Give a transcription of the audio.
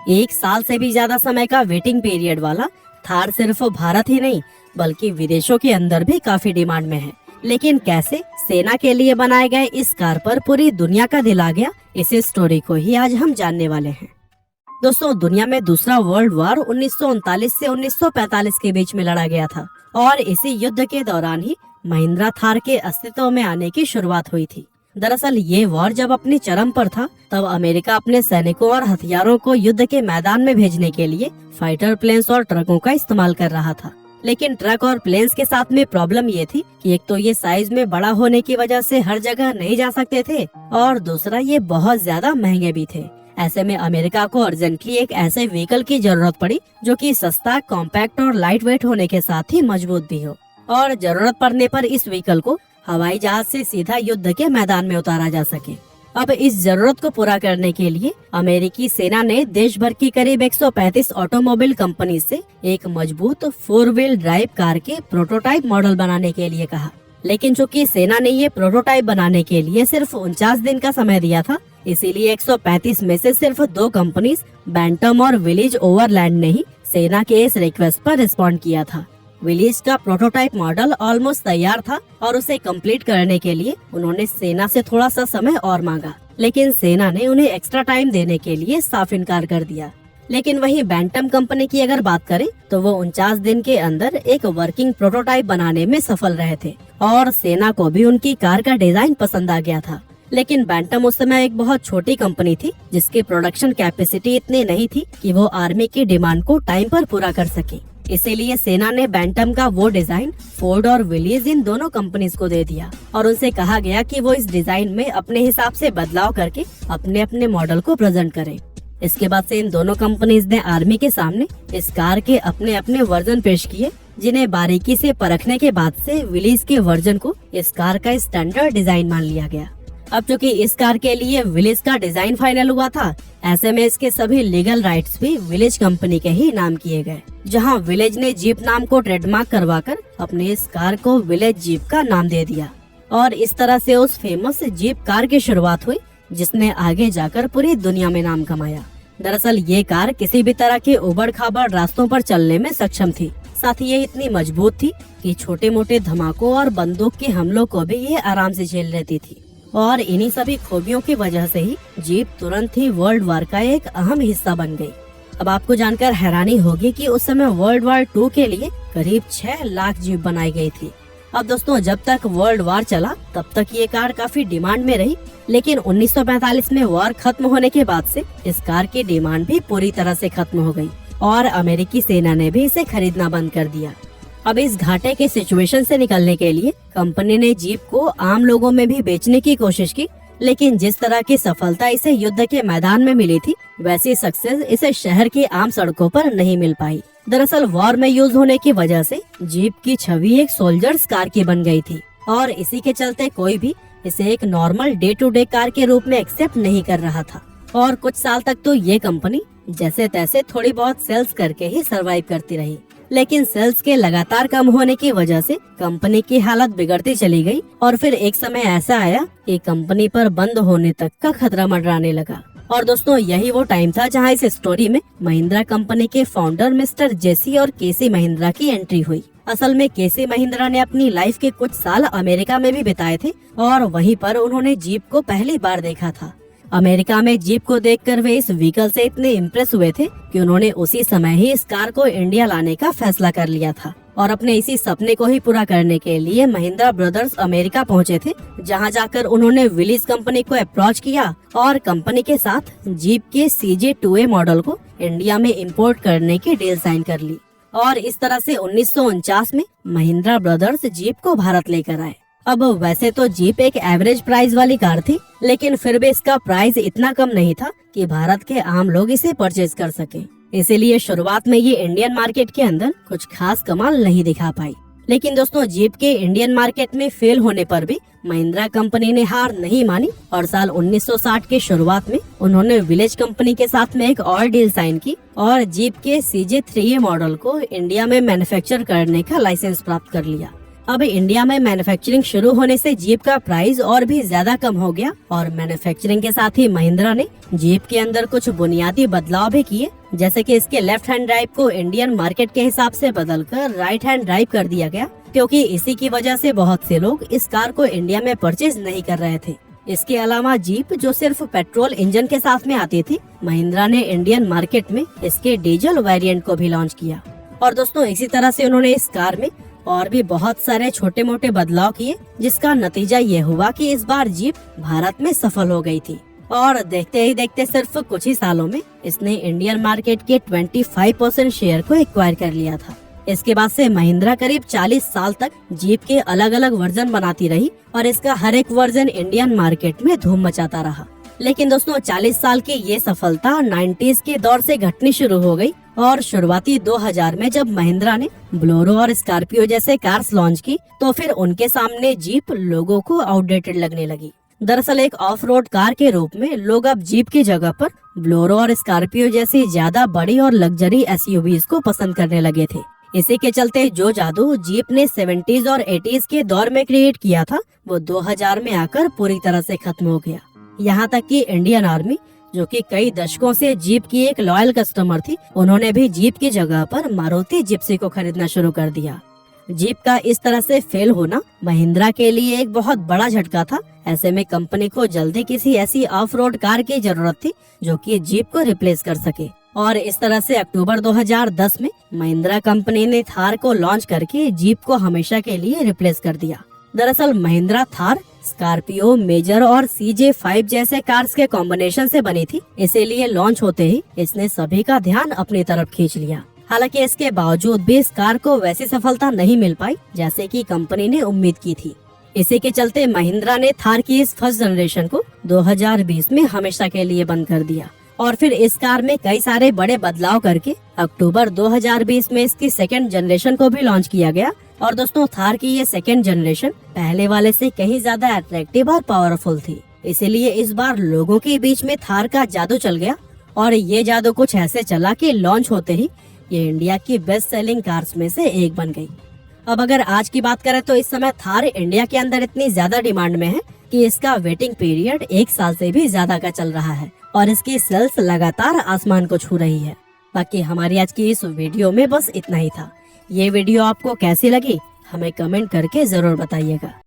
1 साल से भी ज्यादा समय का वेटिंग पीरियड वाला थार सिर्फ भारत ही नहीं बल्कि विदेशों के अंदर भी काफी डिमांड में है। लेकिन कैसे सेना के लिए बनाए गए इस कार पर पूरी दुनिया का दिल आ गया, इस स्टोरी को ही आज हम जानने वाले हैं। दोस्तों, दुनिया में दूसरा वर्ल्ड वॉर 1939 से 1945 के बीच में लड़ा गया था और इसी युद्ध के दौरान ही महिंद्रा थार के अस्तित्व में आने की शुरुआत हुई थी। दरअसल ये वॉर जब अपनी चरम पर था तब अमेरिका अपने सैनिकों और हथियारों को युद्ध के मैदान में भेजने के लिए फाइटर प्लेन्स और ट्रकों का इस्तेमाल कर रहा था। लेकिन ट्रक और प्लेन्स के साथ में प्रॉब्लम ये थी कि एक तो ये साइज में बड़ा होने की वजह से हर जगह नहीं जा सकते थे और दूसरा ये बहुत ज्यादा महंगे भी थे। ऐसे में अमेरिका को अर्जेंटली एक ऐसे व्हीकल की जरूरत पड़ी जो कि सस्ता, कॉम्पैक्ट और लाइट वेट होने के साथ ही मजबूत भी हो और जरूरत पड़ने पर इस व्हीकल को हवाई जहाज से सीधा युद्ध के मैदान में उतारा जा सके। अब इस जरूरत को पूरा करने के लिए अमेरिकी सेना ने देश भर की करीब 135 ऑटोमोबाइल कंपनी से एक मजबूत 4 व्हील ड्राइव कार के प्रोटोटाइप मॉडल बनाने के लिए कहा। लेकिन चूंकि सेना ने ये प्रोटोटाइप बनाने के लिए सिर्फ 49 दिन का समय दिया था, इसीलिए 135 में से सिर्फ 2 कंपनीज बैंटम और विलेज ओवरलैंड ने ही सेना के इस रिक्वेस्ट पर रिस्पॉन्ड किया था। विलेज का प्रोटोटाइप मॉडल ऑलमोस्ट तैयार था और उसे कंप्लीट करने के लिए उन्होंने सेना से थोड़ा सा समय और मांगा, लेकिन सेना ने उन्हें एक्स्ट्रा टाइम देने के लिए साफ इनकार कर दिया। लेकिन वहीं बैंटम कंपनी की अगर बात करें तो वो 49 दिन के अंदर एक वर्किंग प्रोटोटाइप बनाने में सफल रहे थे और सेना को भी उनकी कार का डिजाइन पसंद आ गया था। लेकिन बैंटम उस समय एक बहुत छोटी कंपनी थी जिसकी प्रोडक्शन कैपेसिटी इतनी नहीं थी कि वो आर्मी की डिमांड को टाइम पर पूरा कर सके। इसीलिए सेना ने बैंटम का वो डिजाइन फोर्ड और विलीज इन दोनों कंपनीज को दे दिया और उनसे कहा गया कि वो इस डिजाइन में अपने हिसाब से बदलाव करके अपने अपने मॉडल को प्रेजेंट करें। इसके बाद से इन दोनों कंपनीज ने आर्मी के सामने इस कार के अपने अपने वर्जन पेश किए, जिन्हें बारीकी से परखने के बाद से विलीज के वर्जन को इस कार का स्टैंडर्ड डिजाइन मान लिया गया। अब चूंकि इस कार के लिए विलेज का डिजाइन फाइनल हुआ था, ऐसे में इसके सभी लीगल राइट्स भी विलेज कंपनी के ही नाम किए गए, जहां विलेज ने जीप नाम को ट्रेडमार्क करवाकर अपने इस कार को विलेज जीप का नाम दे दिया और इस तरह से उस फेमस जीप कार की शुरुआत हुई जिसने आगे जाकर पूरी दुनिया में नाम कमाया। दरअसल ये कार किसी भी तरह के उबड़ खाबड़ रास्तों पर चलने में सक्षम थी, साथ ही ये इतनी मजबूत थी कि छोटे मोटे धमाकों और बंदूक के हमलों को भी ये आराम से झेल लेती थी और इन्हीं सभी खूबियों की वजह से ही जीप तुरंत ही वर्ल्ड वॉर का एक अहम हिस्सा बन गई। अब आपको जानकर हैरानी होगी कि उस समय वर्ल्ड वॉर 2 के लिए करीब 6 लाख जीप बनाई गई थी। अब दोस्तों, जब तक वर्ल्ड वॉर चला तब तक ये कार काफी डिमांड में रही, लेकिन 1945 में वॉर खत्म होने के बाद से इस कार की डिमांड भी पूरी तरह से खत्म हो गई और अमेरिकी सेना ने भी इसे खरीदना बंद कर दिया। अब इस घाटे के सिचुएशन से निकलने के लिए कंपनी ने जीप को आम लोगों में भी बेचने की कोशिश की, लेकिन जिस तरह की सफलता इसे युद्ध के मैदान में मिली थी वैसी सक्सेस इसे शहर की आम सड़कों पर नहीं मिल पाई। दरअसल वॉर में यूज होने की वजह से जीप की छवि एक सोल्जर्स कार की बन गई थी और इसी के चलते कोई भी इसे एक normal day to day car के रूप में एक्सेप्ट नहीं कर रहा था और कुछ साल तक तो ये कंपनी जैसे तैसे थोड़ी बहुत सेल्स करके ही सरवाइव करती रही। लेकिन सेल्स के लगातार कम होने की वजह से कंपनी की हालत बिगड़ती चली गई और फिर एक समय ऐसा आया कि कंपनी पर बंद होने तक का खतरा मंडराने लगा। और दोस्तों, यही वो टाइम था जहां इस स्टोरी में महिंद्रा कंपनी के फाउंडर मिस्टर जेसी और केसी महिंद्रा की एंट्री हुई। असल में केसी महिंद्रा ने अपनी लाइफ के कुछ साल अमेरिका में भी बिताए थे और वहीं पर उन्होंने जीप को पहली बार देखा था। अमेरिका में जीप को देखकर वे इस व्हीकल से इतने इम्प्रेस हुए थे कि उन्होंने उसी समय ही इस कार को इंडिया लाने का फैसला कर लिया था और अपने इसी सपने को ही पूरा करने के लिए महिंद्रा ब्रदर्स अमेरिका पहुंचे थे, जहां जाकर उन्होंने विलीज कंपनी को अप्रोच किया और कंपनी के साथ जीप के CJ2A मॉडल को इंडिया में इंपोर्ट करने की डील साइन कर ली और इस तरह से 1949 में महिंद्रा ब्रदर्स जीप को भारत लेकर आए। अब वैसे तो जीप एक एवरेज प्राइस वाली कार थी, लेकिन फिर भी इसका प्राइस इतना कम नहीं था कि भारत के आम लोग इसे परचेज कर सके। इसीलिए शुरुआत में ये इंडियन मार्केट के अंदर कुछ खास कमाल नहीं दिखा पाई। लेकिन दोस्तों, जीप के इंडियन मार्केट में फेल होने पर भी महिंद्रा कंपनी ने हार नहीं मानी और साल 1960 के शुरुआत में उन्होंने विलेज कंपनी के साथ में एक और डील साइन की और जीप के CJ3A मॉडल को इंडिया में मैन्युफैक्चर करने का लाइसेंस प्राप्त कर लिया। अब इंडिया में मैन्युफैक्चरिंग शुरू होने से जीप का प्राइस और भी ज्यादा कम हो गया और मैन्युफैक्चरिंग के साथ ही महिंद्रा ने जीप के अंदर कुछ बुनियादी बदलाव भी किए जैसे कि इसके लेफ्ट हैंड ड्राइव को इंडियन मार्केट के हिसाब से बदलकर राइट हैंड ड्राइव कर दिया गया, क्योंकि इसी की वजह से बहुत से लोग इस कार को इंडिया में परचेज नहीं कर रहे थे। इसके अलावा जीप जो सिर्फ पेट्रोल इंजन के साथ में आती थी, महिंद्रा ने इंडियन मार्केट में इसके डीजल वेरिएंट को भी लॉन्च किया। और दोस्तों इसी तरह से उन्होंने इस कार में और भी बहुत सारे छोटे मोटे बदलाव किए, जिसका नतीजा ये हुआ कि इस बार जीप भारत में सफल हो गई थी। और देखते ही देखते सिर्फ कुछ ही सालों में इसने इंडियन मार्केट के 25% शेयर को एक्वायर कर लिया था। इसके बाद से महिंद्रा करीब 40 साल तक जीप के अलग अलग वर्जन बनाती रही और इसका हर एक वर्जन इंडियन मार्केट में धूम मचाता रहा। लेकिन दोस्तों 40 साल की ये सफलता 90s के दौर से घटनी शुरू हो गई और शुरुआती 2000 में जब महिंद्रा ने बोलेरो और स्कॉर्पियो जैसे कार्स लॉन्च की, तो फिर उनके सामने जीप लोगों को आउटडेटेड लगने लगी। दरअसल एक ऑफ रोड कार के रूप में लोग अब जीप की जगह पर बोलेरो और स्कॉर्पियो जैसी ज्यादा बड़ी और लग्जरी एसयूवीज को पसंद करने लगे थे। इसी के चलते जो जादू जीप ने 70s और 80s के दौर में क्रिएट किया था, वो 2000 में आकर पूरी तरह से खत्म हो गया। यहाँ तक कि इंडियन आर्मी, जो कि कई दशकों से जीप की एक लॉयल कस्टमर थी, उन्होंने भी जीप की जगह पर मारुति जिप्सी को खरीदना शुरू कर दिया। जीप का इस तरह से फेल होना महिंद्रा के लिए एक बहुत बड़ा झटका था। ऐसे में कंपनी को जल्दी किसी ऐसी ऑफ रोड कार की जरूरत थी जो कि जीप को रिप्लेस कर सके। और इस तरह से अक्टूबर 2010 में महिंद्रा कंपनी ने थार को लॉन्च करके जीप को हमेशा के लिए रिप्लेस कर दिया। दरअसल महिंद्रा थार स्कॉर्पियो, मेजर और CJ5 जैसे कार्स के कॉम्बिनेशन से बनी थी, इसीलिए लॉन्च होते ही इसने सभी का ध्यान अपनी तरफ खींच लिया। हालांकि इसके बावजूद भी इस कार को वैसी सफलता नहीं मिल पाई जैसे कि कंपनी ने उम्मीद की थी। इसी के चलते महिंद्रा ने थार की इस फर्स्ट जनरेशन को 2020 में हमेशा के लिए बंद कर दिया और फिर इस कार में कई सारे बड़े बदलाव करके अक्टूबर 2020 में इसकी सेकेंड जनरेशन को भी लॉन्च किया गया। और दोस्तों थार की ये सेकेंड जनरेशन पहले वाले से कहीं ज्यादा अट्रैक्टिव और पावरफुल थी, इसीलिए इस बार लोगों के बीच में थार का जादू चल गया। और ये जादू कुछ ऐसे चला कि लॉन्च होते ही ये इंडिया की बेस्ट सेलिंग कार्स में से एक बन गई। अब अगर आज की बात करें तो इस समय थार इंडिया के अंदर इतनी ज्यादा डिमांड में है कि इसका वेटिंग पीरियड 1 साल से भी ज्यादा का चल रहा है और इसकी सेल्स लगातार आसमान को छू रही है। बाकी हमारी आज की इस वीडियो में बस इतना ही था। ये वीडियो आपको कैसी लगी हमें कमेंट करके जरूर बताइएगा।